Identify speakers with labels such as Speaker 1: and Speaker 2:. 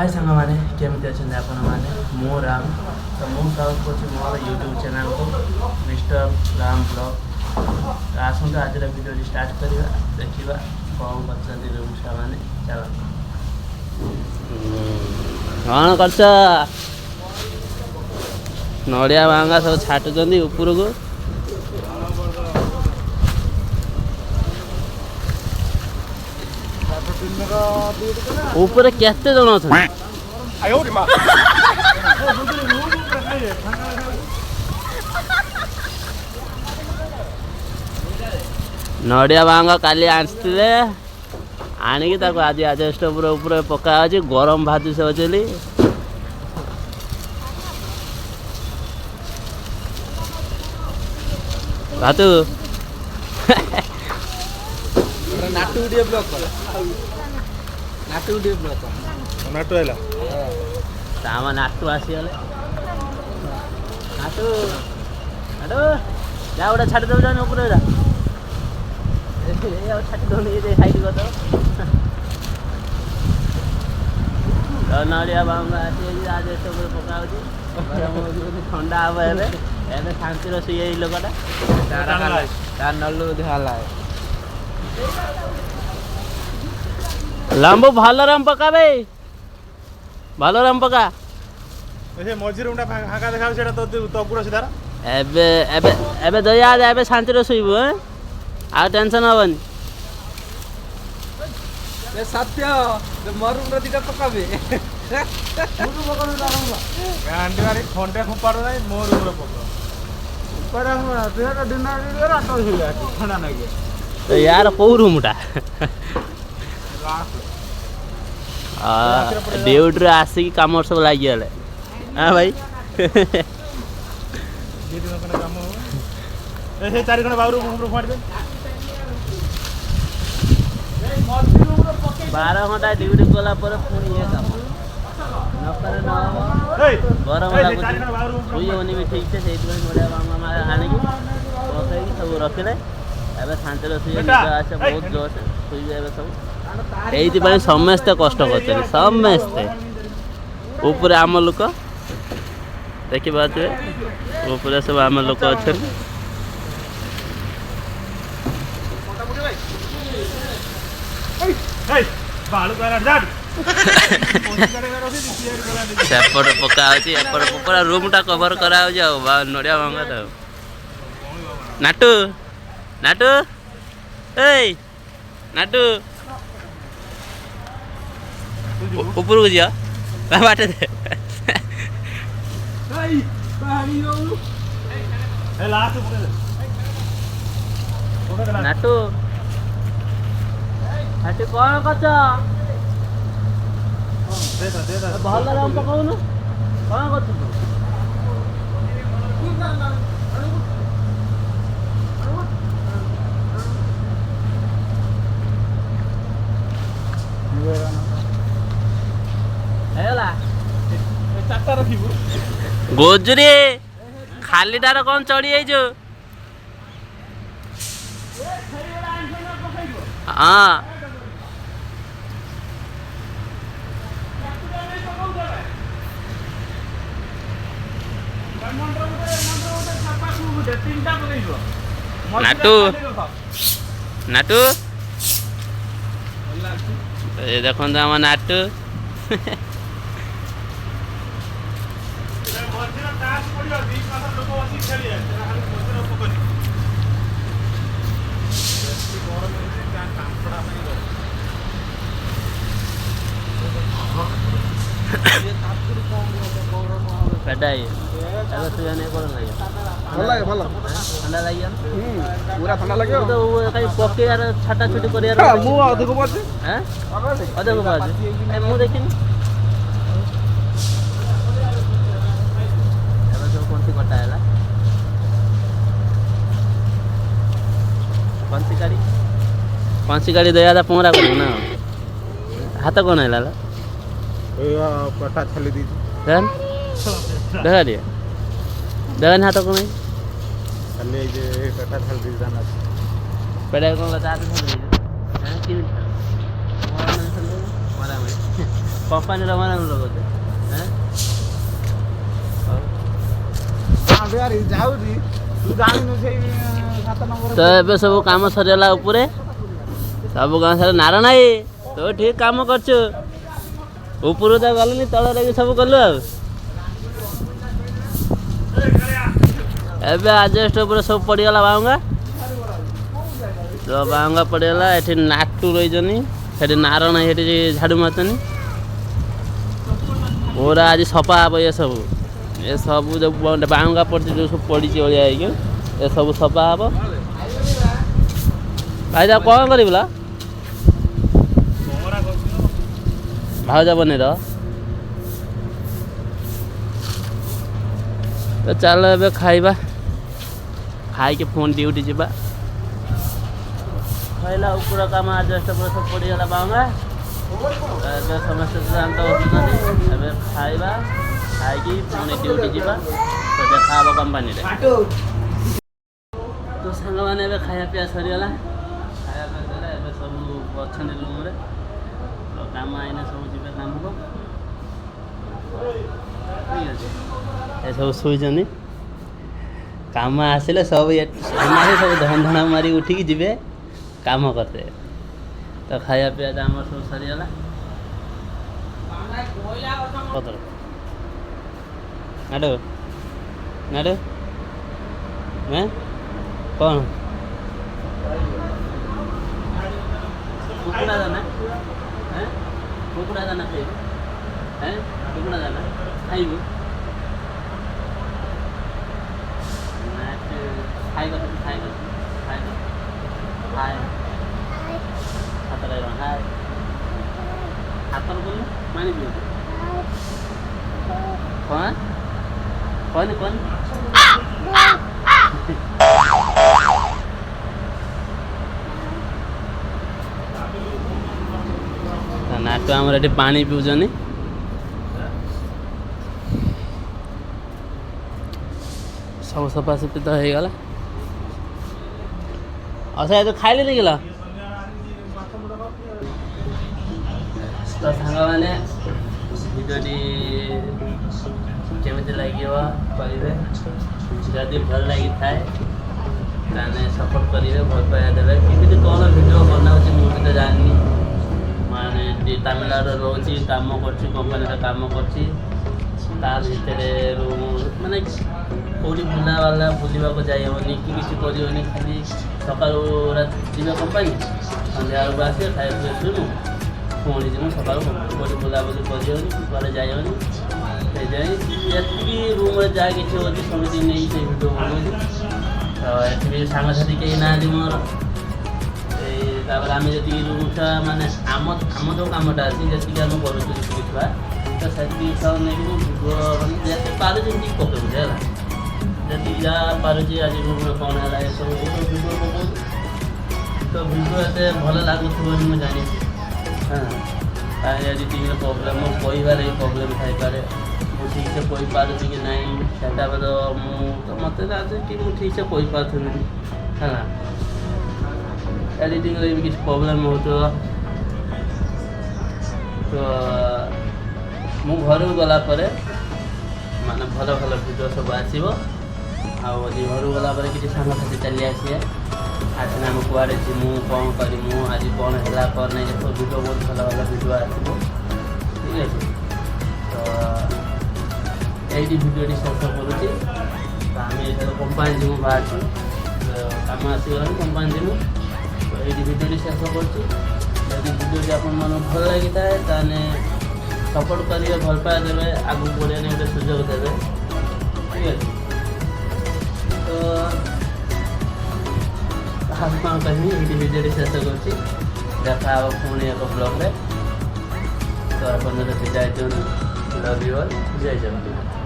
Speaker 1: हाय सांग मैंने केमती अच्छा आपण मैंने मो राम तो मुझे स्वागत कर मोर यूट्यूब चैनल को मिस्टर राम ब्लॉग तो आसतु आज वीडियो स्टार्ट करवा देखा कौन कर रूपसा मैंने चल
Speaker 2: कौन कर नड़िया भांगा सब छाटुंट ऊपर को ऊपर केते जन अच्छा नड़िया भांगा काली आसते आणिक आज आजस्ट ऊपर पका गरम भाजु से अच्छे भातु
Speaker 3: नाटू वीडियो ब्लॉग कर नाटू वीडियो ब्लॉग कर
Speaker 4: नाटू आइला
Speaker 2: तामा नाटू आसीगले नाटू नाटू जा उड़ा छाड़ दो जाने ऊपर जा ए और छाड़ दो नहीं दे साइड को तो नड़िया भांगा आसी आज सब पका होची ठंडा हवा हेले एने शांति रसी ए लोकटा
Speaker 3: तार नल्लू हाला
Speaker 2: लंबू भलराम पका भाई भलराम पका
Speaker 4: ए मझी रूमटा फाका देखा सेटा तो तपुरा सीधा
Speaker 2: एबे एबे एबे दया एबे शांति रे सोइबो आ टेंशन हबनी
Speaker 3: ए सत्य मरू नदीटा पकाबे मुरु पकड़ लागो
Speaker 4: गांडी मारी खंडे खुपाड़ो नाही मो रूम रे पकड़
Speaker 3: पर हम तेरा डिनर रे रातो हिला ठंडा नाही
Speaker 2: तो यार को रूमटा ड्यूटी आसिक कम सब लग गए हाँ भाई
Speaker 4: काम ए 4 खंड बाबू रूम रे फाड़ दे
Speaker 2: 12 घंटा ड्यूटी कला पर पुणी ये काम नकर न गरम शुईनी भी ठीक से नड़िया भांगा आनिकी पकई सब रखिले एबे शांति शुई आसे बहुत जोश शुई सब ये समस्ते कष्ट कर समस्ते ऊपर आम लोक देखिए ऊपर सब आम लोक अच्छा सेपट पका एपट पूरा रूमटा कभर करा नड़िया भांगा तो नाटू नाटू ए नाटू ऊपर को जा बाटे दे नाटू हाटी कौन कर भल राम पकाउनु कौन कर गोजरी खालीटार कौन चढ़ी जाइयो हाँ नाटू नाटू ये देखो आम नाटू ठंडा लगे
Speaker 3: पूरा ठंडा लगे
Speaker 2: तो कहीं पके यार छाटा छुटी कर यार
Speaker 3: मु अधिक पड़े
Speaker 2: हैं अधिक पड़े मु देखिनी एबे सब कोनसी कटा हैला कौनसी गाड़ी दया था पोरा को ना हाथ कौन हैला
Speaker 4: ए पटा छली दी
Speaker 2: देन देखा दिया देखन हाथ कौन है
Speaker 4: खाली जे पटा छली दी जाना
Speaker 2: पेड़ा कौन लगा दे हैं कि मोरा में କମ୍ପାନୀର ମାନେ ଲଗାଉଛେ
Speaker 4: ଯାଉଛି ତୁ ଜାଣିନୁ ସେଇ 7 ନମ୍ବର
Speaker 2: ତ ଏବେ ସବୁ କାମ ସରିଗଲା ଉପରେ ସବୁ କାମ ସରି ନାର ନାହିଁ ତୁ ଠିକ କାମ କରୁଛୁ ଉପରୁ ତ ଗଲୁନି ତଳରେ ବି ସବୁ କଲୁ ଆଉ ଏବେ ଆଜବେଷ୍ଟ ଉପରେ ସବୁ ପଡ଼ିଗଲା ବାଉଙ୍ଗା ତ ବାଉଙ୍ଗା ପଡ଼ିଗଲା ଏଠି ନାଟୁ ରହିଛନ୍ତି ସେଠି ନାର ନାହିଁ ସେଠି ଝାଡ଼ୁ ମାରୁଛନ୍ତି ପୁରା ଆଜି ସଫା ହବ ଏସବୁ ଯେଉଁ ବାଉଙ୍ଗା ପଡ଼ିଛି ଯେଉଁ ସବୁ ପଡ଼ିଛି ଅଳିଆ ହେଇକି ଏସବୁ ସଫା ହବ ଭାଇ ତାକୁ କ'ଣ କରିବୁ ଲା ଭାଉଜ ବନେଇର ତ ଚାଲ ଏବେ ଖାଇବା ଖାଇକି ପୁଣି ଡ୍ୟୁଟି ଯିବା ଖାଇଲା ଉପର କାମ ଆଜବେଷ୍ଟ ଉପରେ ସବୁ ପଡ଼ିଗଲା ବାଉଙ୍ଗା ଏବେ ସମସ୍ତେ ଯାଆନ୍ତ ବସୁଛନ୍ତି ଏବେ ଖାଇବା ଖାଇକି ପୁଣି ଡ୍ୟୁଟି ଯିବା ତ ଦେଖା ହେବ କମ୍ପାନୀରେ ତ ସାଙ୍ଗମାନେ ଏବେ ଖାଇବା ପିଇବା ସରିଗଲା ଖାଇବା ପିଇବା ସରିଲା ଏବେ ସବୁ ଅଛନ୍ତି ରୁମ୍ରେ ତ କାମ ଆଇନେ ସବୁ ଯିବେ କାମକୁ ଠିକ୍ ଅଛି ଏସବୁ ଶୋଇଛନ୍ତି କାମ ଆସିଲେ ସବୁ ସବୁ ଧନ୍ଦଣା ମାରି ଉଠିକି ଯିବେ କାମ କରିତେ ତ ଖାଇବା ପିଇବା ଆମର ସବୁ ସରିଗଲା ନାଡୁ ନାଡୁ କ'ଣ କୁକୁଡ଼ା ଦାନା କୁକୁଡ଼ା ଦାନା ଖାଇବୁ କୁକୁଡ଼ା ଦାନା ଖାଇବୁ ଖାଇବା ହାତରେ ହାତର ବୋଲ ପାଣି ପିଉ କ'ଣ କହନି କହନି ନାଟୁ ଆମର ଏଠି ପାଣି ପିଉଛନ୍ତି ସବୁ ସଫାସଫି ତ ହେଇଗଲା ଆଉ ସେ ତ ଖାଇଲେ ନେଇଗଲା ତ ସାଙ୍ଗମାନେ ଭିଡ଼ିଓଟି କେମିତି ଲାଗିବ କହିବେ ଯଦି ଭଲ ଲାଗିଥାଏ ତାହେଲେ ସପୋର୍ଟ କରିବେ ଭଲ ପାଇବା ଦେବେ କେମିତି କ'ଣ ଭିଡ଼ିଓ ବନାଉଛି ମୁଁ ବି ତ ଜାଣିନି ମାନେ ତାମିଲନାଡ଼ୁରେ ରହୁଛି କାମ କରୁଛି କମ୍ପାନୀରେ କାମ କରୁଛି ତା ଭିତରେ ମାନେ କେଉଁଠି ବୁଲିବାକୁ ଯାଇ ହେବନି କି କିଛି କରିବନି ଖାଲି ସକାଳୁ ଯିବେ କମ୍ପାନୀ ସନ୍ଧ୍ୟାବେଳକୁ ଆସିବେ ଖାଇବା ପିଇବା ଶୁଣୁ ପୁଣି ଯିବୁ ସକାଳୁ କେଉଁଠି ବୁଲାବୁଲି କରିହେବନି କୁଆଡ଼େ ଯାଇ ହେବନି ସେଇଥିପାଇଁ ଯେତିକି ରୁମ୍ରେ ଯାହା କିଛି ଅଛି ସେମିତି ନେଇ ସେଇ ଭିଡ଼ିଓ ବନଉଛି ତ ଏଠି ବି ସାଙ୍ଗସାଥି କେହି ନାହାନ୍ତି ମୋର ତାପରେ ଆମେ ଯେତିକି ରୁମ୍ଟା ମାନେ ଆମ ଯେଉଁ କାମଟା ଅଛି ଯେତିକି ଆମେ କରୁଛୁ ଯେତିକି ଛୁଆ ତ ସେତିକି ଛୁଆ ନେଇକି ମୁଁ ଭିଡ଼ିଓ ମାନେ ଯେତିକି ପାରୁଛି ସେତିକି ପକାଉଛି ହେଲା ଯେତିକି ଯାହା ପାରୁଛି ଆଜି ରୁମ୍ରେ କ'ଣ ହେଲା ଏସବୁ ଭିଡ଼ିଓ ପକାଉଛି ତ ଭିଡ଼ିଓ ଏତେ ଭଲ ଲାଗୁଥିବ ବୋଲି ମୁଁ ଜାଣିଛି ତାହେଲେ ଏଡ଼ିଟିଂରେ ପ୍ରୋବ୍ଲେମ୍ ମୁଁ କହିବାରେ ହିଁ ପ୍ରୋବ୍ଲେମ୍ ଥାଇପାରେ ମୁଁ ଠିକ୍ସେ କହିପାରୁଛି କି ନାହିଁ ସେଟା ତ ମୋତେ ଲାଗୁଛି କି ମୁଁ ଠିକ୍ସେ କହିପାରୁଥିବି ହେଲା ଏଡ଼ିଟିଂରେ ବି କିଛି ପ୍ରୋବ୍ଲେମ୍ ହେଉଥିବ ତ ମୁଁ ଘରକୁ ଗଲା ପରେ ମାନେ ଭଲ ଭଲ ଭିଡ଼ିଓ ସବୁ ଆସିବ ଆଉ ଆଜି ଘରକୁ ଗଲା ପରେ କିଛି ସାଙ୍ଗସାଥି ଚାଲି ଆସିବେ ଆସିଲେ ଆମେ କୁଆଡ଼େ ଯିମୁ କ'ଣ କରିମୁ ଆଜି କ'ଣ ହେଲା କ'ଣ ନାହିଁ ସବୁ ଭିଡ଼ିଓ ବହୁତ ଭଲ ଭଲ ଭିଡ଼ିଓ ଆସିବ ଠିକ୍ ଅଛି ତ ଏଇଠି ଭିଡ଼ିଓଟି ଶେଷ କରୁଛି ତ ଆମେ ଏଠାରେ କମ୍ପାନୀ ଯିମୁ ବାହାରିଛୁ କାମ ଆସିଗଲାଣି କମ୍ପାନୀ ଯିମୁ ତ ଏଇଠି ଭିଡ଼ିଓଟି ଶେଷ କରୁଛି ଯଦି ଭିଡ଼ିଓଟି ଆପଣମାନଙ୍କୁ ଭଲ ଲାଗିଥାଏ ତାହେଲେ ସପୋର୍ଟ କରିବେ ଭଲ ପାଇବା ଦେବେ ଆଗକୁ ବଢ଼ିବା ପାଇଁ ଗୋଟେ ସୁଯୋଗ ଦେବେ ଠିକ୍ ଅଛି ତ ଆଉ କ'ଣ କହିବି ଏଇଠି ଭିଡ଼ିଓଟି ଶେଷ କରୁଛି ଦେଖା ହେବ ପୁଣି ଏକ ବ୍ଲଗ୍ରେ ତ ଆପଣ ଯଦି ବିଦାୟ ଦିଅନ୍ତୁ ଲଭ୍ ୟୁ ଅଲ୍ ଜୟ ଜଗନ୍ନାଥ।